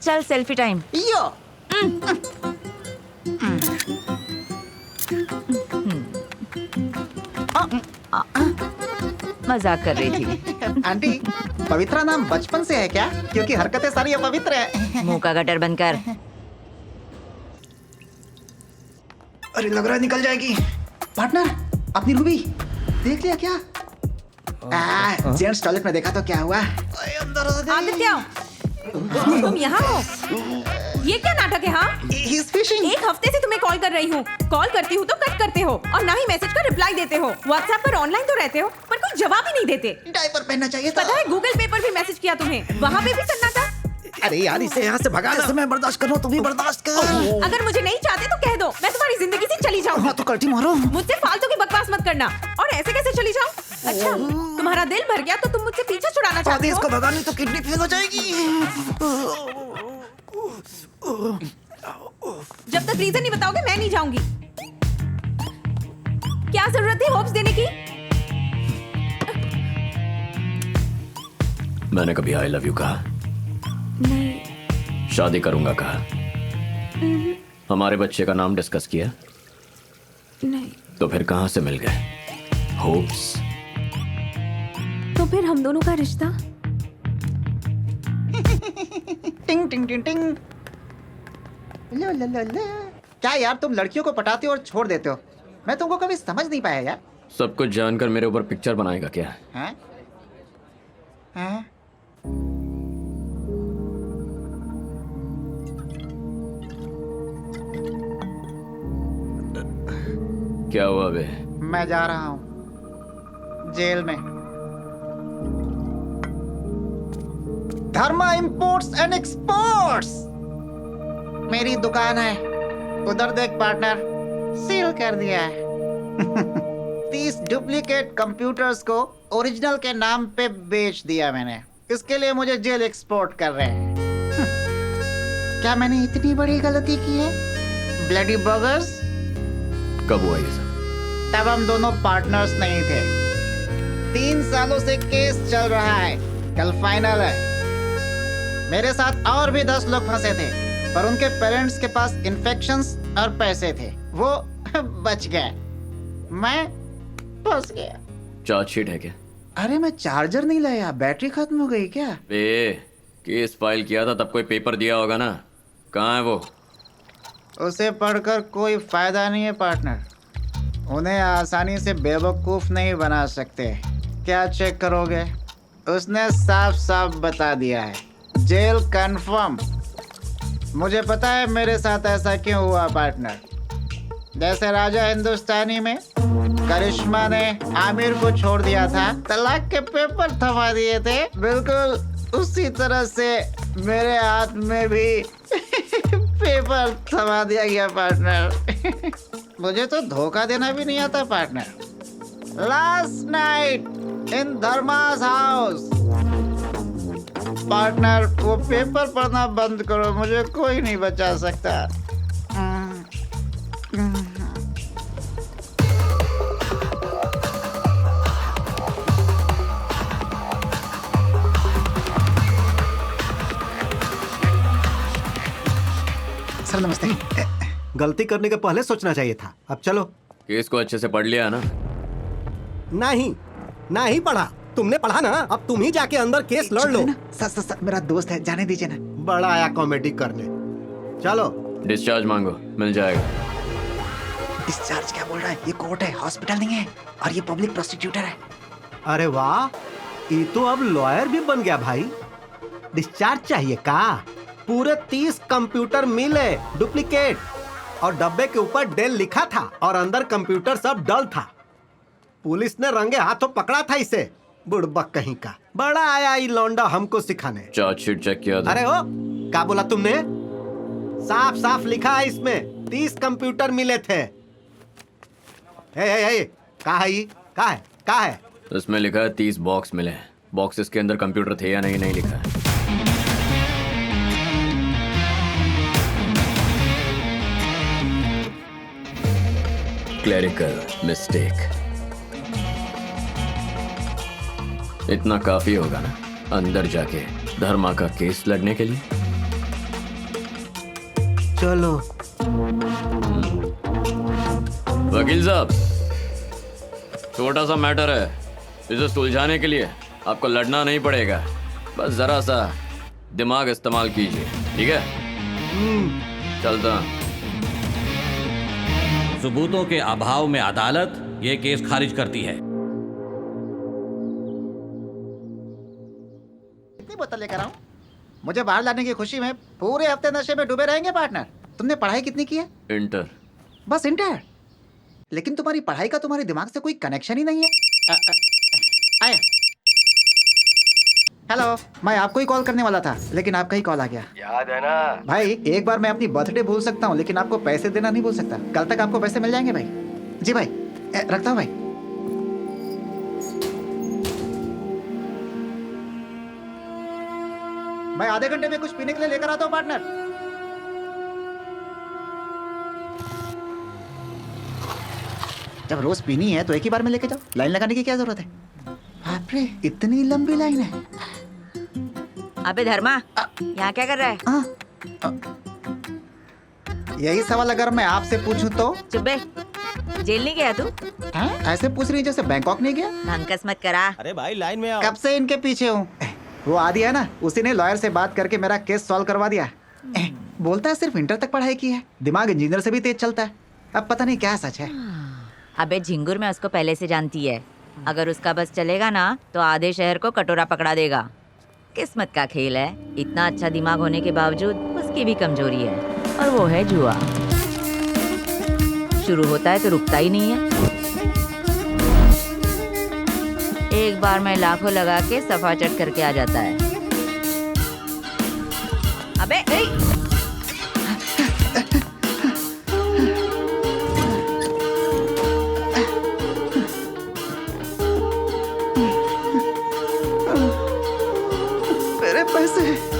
चल selfie time. यो मजाक कर रही थी। आंटी, पवित्रा नाम बचपन से है क्या? क्योंकि हरकतें सारी अपवित्र है। मुंह का गटर बंद कर। अरे लग रहा है निकल जाएगी। पार्टनर, अपनी रूबी देख लिया क्या? जेंट्स टॉयलेट में देखा तो क्या हुआ? अंदर आ गई। आदित्य, तुम यहाँ हो? ये क्या नाटक है? हाँ, He's fishing. एक हफ्ते से तुम्हें कॉल कर रही हूँ। कॉल करती हूँ तो कट करते हो और ना ही मैसेज का रिप्लाई देते हो। व्हाट्सएप पर ऑनलाइन तो रहते हो पर कोई जवाब ही नहीं देते। डायपर पहनना चाहिए था। पता है गूगल पे पर भी मैसेज किया तुम्हें, वहाँ पे भी सन्नाटा। अरे यार, इसे यहाँ से भगा ना। मैं बर्दाश्त कर रहा हूँ, तुम भी बर्दाश्त कर। अगर मुझे नहीं चाहते तो कह दो, मैं तुम्हारी जिंदगी से चली जाऊँ। हाँ तो कल्टी मारो। मुझसे फालतू की बकवास मत करना। और ऐसे कैसे चली जाऊँ? अच्छा, तुम्हारा दिल भर गया तो तुम मुझसे पीछे छुड़ाना चाहते हो? इसको भगानी तो किडनी फेल हो जाएगी। जब तक रीजन नहीं बताओगे मैं नहीं जाऊंगी। क्या जरूरत थी होप्स देने की? मैंने कभी आई लव यू कहा? नहीं। शादी करूंगा कहा? हमारे बच्चे का नाम डिस्कस किया? नहीं। तो फिर कहां से मिल गए होप्स? तो फिर हम दोनों का रिश्ता? टिंग टिंग टिंग टिंग। लो लो लो लो। क्या यार, तुम लड़कियों को पटाते हो और छोड़ देते हो। मैं तुमको कभी समझ नहीं पाया यार। सब कुछ जानकर मेरे ऊपर पिक्चर बनाएगा क्या? हैं? हैं? क्या हुआ बे? मैं जा रहा हूँ जेल में। धर्मा इंपोर्ट्स एंड एक्सपोर्ट्स मेरी दुकान है। उधर देख पार्टनर, सील कर दिया है। 30 डुप्लीकेट कंप्यूटर्स को ओरिजिनल के नाम पे बेच दिया मैंने। इसके लिए मुझे जेल एक्सपोर्ट कर रहे हैं। क्या मैंने इतनी बड़ी गलती की है? Bloody burgers. कब हुआ ये सब? तब हम दोनों पार्टनर्स नहीं थे। 3 सालों से केस चल रहा है, कल फाइनल है। मेरे साथ और भी 10 लोग फंसे थे, पर उनके पेरेंट्स के पास इन्फेक्शंस और पैसे थे, वो बच गए। मैं फंस गया। चार्जशीट है क्या? अरे मैं चार्जर नहीं लाया, बैटरी खत्म हो गई क्या? बे, केस फाइल किया था तब कोई पेपर दिया होगा ना? कहाँ है वो? उसे पढ़कर कोई फायदा नहीं है पार्टनर। उन्हें आसानी से बेवकूफ नहीं बना सकते। क्या चेक करोगे? उसने साफ साफ बता दिया है, जेल कंफर्म। मुझे पता है मेरे साथ ऐसा क्यों हुआ पार्टनर। जैसे राजा हिंदुस्तानी में करिश्मा ने आमिर को छोड़ दिया था, तलाक के पेपर थमा दिए थे, बिल्कुल उसी तरह से मेरे हाथ में भी पेपर थमा दिया गया पार्टनर। मुझे तो धोखा देना भी नहीं आता partner. Last night in Dharma's house. Partner, वो पेपर पढ़ना बंद करो, मुझे कोई नहीं बचा सकता। सर नमस्ते। गलती करने के पहले सोचना चाहिए था। अब चलो। केस को अच्छे से पढ़ लिया ना? नहीं पढ़ा। तुमने पढ़ा ना, अब तुम ही जाके अंदर केस लड़ लो। सर मेरा दोस्त है, जाने दीजिए ना। बड़ा आया कॉमेडी करने। चलो। डिस्चार्ज मांगो, मिल जाएगा। डिस्चार्ज क्या बोल रहा है? ये कोर्ट है, हॉस्पिटल नहीं है। और ये पब्लिक प्रोस्टिट्यूटर है। अरे वाह, ये तो अब लॉयर भी बन गया भाई। डिस्चार्ज चाहिए का? पूरे 30 कंप्यूटर मिले डुप्लीकेट, और डब्बे के ऊपर डेल लिखा था और अंदर कंप्यूटर सब डल था। पुलिस ने रंगे हाथों पकड़ा था इसे। बुड़बक कहीं का। बड़ा आया ये लौंडा हमको सिखाने। चार्जशीट चेक किया था? अरे ओ, क्या बोला तुमने? साफ साफ लिखा है इसमें, 30 कंप्यूटर मिले थे। कहाँ है ये? कहाँ है? इसमें लिखा है 30 बॉक्स मिले हैं। बॉक्सेस के अंदर कंप्यूटर थे या नहीं लिखा है। Clerical mistake. इतना काफी होगा ना अंदर जाके धर्मा का केस लड़ने के लिए? चलो। वकील साहब, छोटा सा मैटर है, इसे सुलझाने के लिए आपको लड़ना नहीं पड़ेगा, बस जरा सा दिमाग इस्तेमाल कीजिए, ठीक है? चलता। सबूतों के अभाव में अदालत ये केस खारिज करती है। कितनी बोतल लेकर आऊं? मुझे बाहर लाने की खुशी में पूरे हफ्ते नशे में डूबे रहेंगे पार्टनर। तुमने पढ़ाई कितनी की है? इंटर। बस इंटर? लेकिन तुम्हारी पढ़ाई का तुम्हारे दिमाग से कोई कनेक्शन ही नहीं है। आया। हेलो, मैं आपको ही कॉल करने वाला था, लेकिन आपका ही कॉल आ गया। याद है ना भाई, एक बार मैं अपनी बर्थडे भूल सकता हूँ, लेकिन आपको पैसे देना नहीं भूल सकता। कल तक आपको पैसे मिल जाएंगे भाई। जी भाई, रखता हूँ भाई। मैं आधे घंटे में कुछ पीने के लिए लेकर आता हूँ पार्टनर। जब रोज पीनी है तो एक ही बार में लेके जाओ, लाइन लगाने की क्या जरूरत है? बाप रे, इतनी लंबी लाइन है। अबे धर्मा, यहाँ क्या कर रहा है? यही सवाल अगर मैं आपसे पूछूं तो? चुप बे, जेल नहीं गया तू? ऐसे पूछ रही जैसे बैंकॉक नहीं गया। धनकस मत करा। अरे भाई लाइन में आओ। कब से इनके पीछे हूँ। वो आदि है ना, उसी ने लॉयर से बात करके मेरा केस सॉल्व करवा दिया। बोलता है सिर्फ इंटर तक पढ़ाई की है, दिमाग इंजीनियर से भी तेज चलता है। अब पता नहीं क्या सच है। अबे झिंगुर, मैं उसको पहले से जानती है। अगर उसका बस चलेगा ना तो आधे शहर को कटोरा पकड़ा देगा। किस्मत का खेल है, इतना अच्छा दिमाग होने के बावजूद उसकी भी कमजोरी है, और वो है जुआ। शुरू होता है तो रुकता ही नहीं है। एक बार में लाखों लगा के सफा चट करके आ जाता है। अबे मेरे पैसे।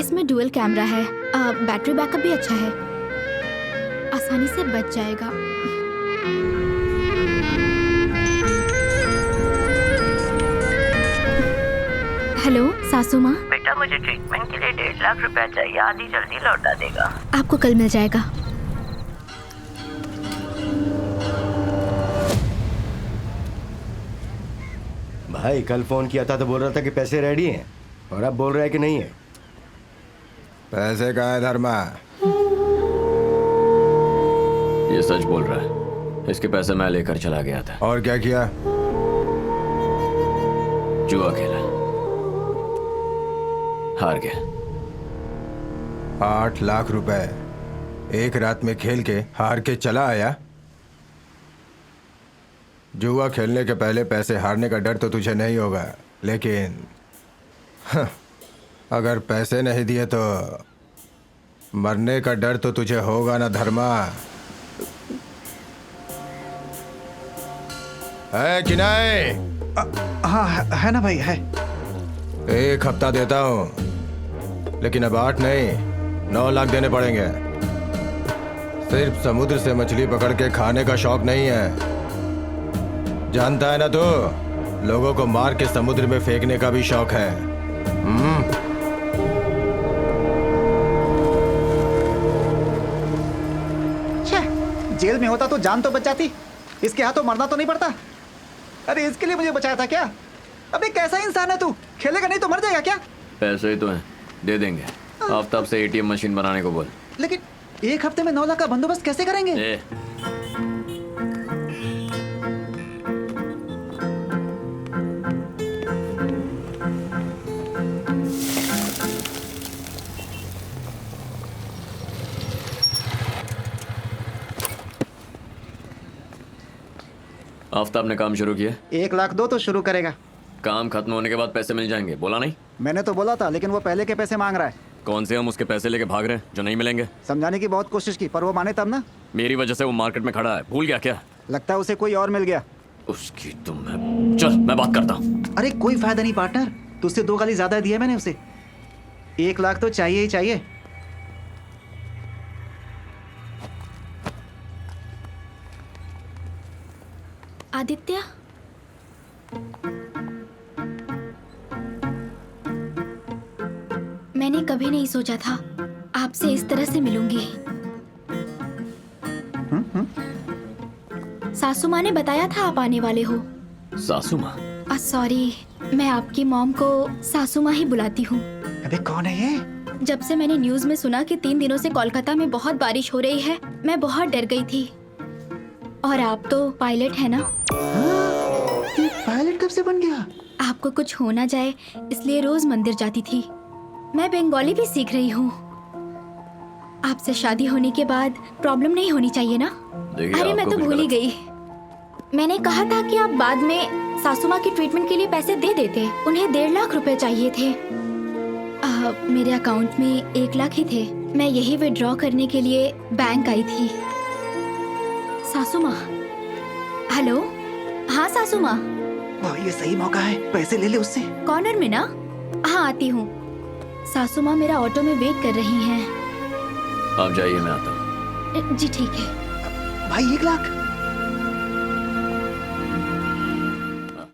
इसमें डुअल कैमरा है, बैटरी बैकअप भी अच्छा है, आसानी से बच जाएगा। हेलो सासू माँ। बेटा, मुझे ट्रीटमेंट के लिए 1.5 लाख रुपया चाहिए, आधी जल्दी लौटा देगा। आपको कल मिल जाएगा। भाई कल फोन किया था तो बोल रहा था कि पैसे रेडी हैं, और अब बोल रहा है कि नहीं है। पैसे कहाँ है धर्मा? ये सच बोल रहा है, इसके पैसे मैं लेकर चला गया था। और क्या किया? जुआ खेला, हार गया। 8 लाख रुपए एक रात में खेल के हार के चला आया। जुआ खेलने के पहले पैसे हारने का डर तो तुझे नहीं होगा, लेकिन अगर पैसे नहीं दिए तो मरने का डर तो तुझे होगा ना धर्मा। है कि नहीं? हाँ है ना भाई, है। 1 हफ्ता देता हूँ, लेकिन अब 8 नहीं 9 लाख देने पड़ेंगे। सिर्फ समुद्र से मछली पकड़ के खाने का शौक नहीं है, जानता है ना तू? लोगों को मार के समुद्र में फेंकने का भी शौक है। जेल में होता तो जान तो बच जाती, इसके हाथों मरना तो नहीं पड़ता। अरे इसके लिए मुझे बचाया था क्या? अबे कैसा इंसान है तू, खेलेगा नहीं तो मर जाएगा क्या? पैसे ही तो हैं, दे देंगे। आफ्ताब से एटीएम मशीन बनाने को बोल। लेकिन एक हफ्ते में 9 लाख का बंदोबस्त कैसे करेंगे? ए, आफ्ताब ने काम शुरू किया। 1 लाख दो तो शुरू करेगा। काम खत्म होने के बाद पैसे मिल जाएंगे, बोला नहीं? मैंने तो बोला था, लेकिन वो पहले के पैसे मांग रहा है। कौन से हम उसके पैसे लेके भाग रहे हैं जो नहीं मिलेंगे? समझाने की बहुत कोशिश की पर वो माने तब ना। मेरी वजह से वो मार्केट में खड़ा है, भूल गया क्या? लगता है उसे कोई और मिल गया। उसकी तो चल मैं बात करता हूँ। अरे कोई फायदा नहीं पार्टनर, तुझसे 2 गाली ज्यादा दिए मैंने उसे। 1 लाख तो चाहिए ही चाहिए। आदित्य, मैंने कभी नहीं सोचा था आपसे इस तरह से मिलूंगी। सासू माँ ने बताया था आप आने वाले हो। सासू माँ? सॉरी, मैं आपकी मॉम को सासू माँ ही बुलाती हूँ। अबे कौन है ये? जब से मैंने न्यूज में सुना कि 3 दिनों से कोलकाता में बहुत बारिश हो रही है, मैं बहुत डर गई थी। और आप तो पायलट है ना? ये पायलट कब से बन गया? आपको कुछ हो ना जाए इसलिए रोज मंदिर जाती थी। मैं बंगाली भी सीख रही हूँ। आपसे शादी होने के बाद प्रॉब्लम नहीं होनी चाहिए ना? अरे मैं तो भूल ही गई। मैंने कहा था कि आप बाद में सासू माँ की ट्रीटमेंट के लिए पैसे दे देते। उन्हें 1.5 लाख रुपए चाहिए थे। मेरे अकाउंट में 1 लाख ही थे। मैं यही विड्रॉ करने के लिए बैंक आई थी। सासू माँ, हेलो। हाँ सासू माँ। ये सही मौका है, पैसे ले ले उससे। कॉर्नर में ना? हाँ आती हूँ। सासू माँ मेरा ऑटो में वेट कर रही हैं। आप जाइए, मैं आता हूँ। जी ठीक है। भाई 1 लाख